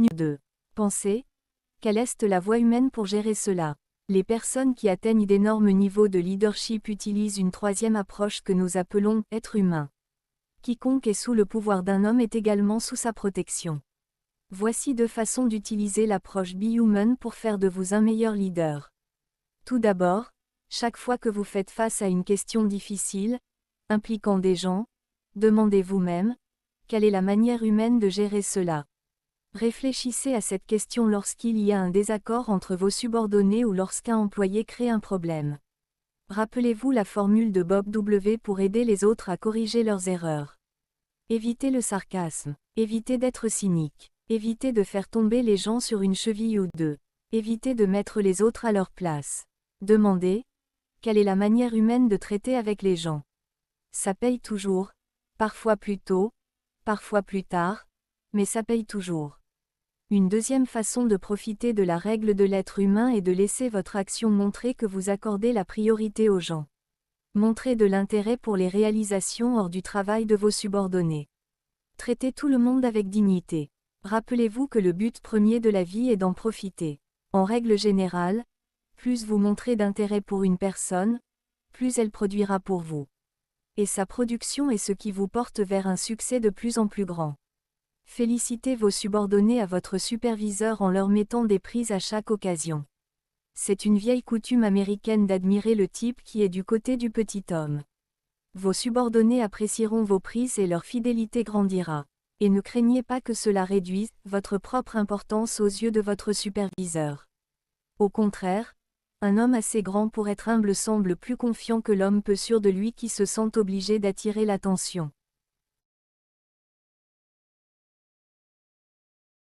2. Pensez. Quelle est la voie humaine pour gérer cela? Les personnes qui atteignent d'énormes niveaux de leadership utilisent une troisième approche que nous appelons « être humain ». Quiconque est sous le pouvoir d'un homme est également sous sa protection. Voici 2 façons d'utiliser l'approche Be Human pour faire de vous un meilleur leader. Tout d'abord, chaque fois que vous faites face à une question difficile, impliquant des gens, demandez vous-même, quelle est la manière humaine de gérer cela? Réfléchissez à cette question lorsqu'il y a un désaccord entre vos subordonnés ou lorsqu'un employé crée un problème. Rappelez-vous la formule de Bob W pour aider les autres à corriger leurs erreurs. Évitez le sarcasme. Évitez d'être cynique. Évitez de faire tomber les gens sur une cheville ou deux. Évitez de mettre les autres à leur place. Demandez. Quelle est la manière humaine de traiter avec les gens? Ça paye toujours. Parfois plus tôt. Parfois plus tard. Mais ça paye toujours. Une deuxième façon de profiter de la règle de l'être humain est de laisser votre action montrer que vous accordez la priorité aux gens. Montrez de l'intérêt pour les réalisations hors du travail de vos subordonnés. Traitez tout le monde avec dignité. Rappelez-vous que le but premier de la vie est d'en profiter. En règle générale, plus vous montrez d'intérêt pour une personne, plus elle produira pour vous. Et sa production est ce qui vous porte vers un succès de plus en plus grand. Félicitez vos subordonnés à votre superviseur en leur mettant des prises à chaque occasion. C'est une vieille coutume américaine d'admirer le type qui est du côté du petit homme. Vos subordonnés apprécieront vos prises et leur fidélité grandira. Et ne craignez pas que cela réduise votre propre importance aux yeux de votre superviseur. Au contraire, un homme assez grand pour être humble semble plus confiant que l'homme peu sûr de lui qui se sent obligé d'attirer l'attention.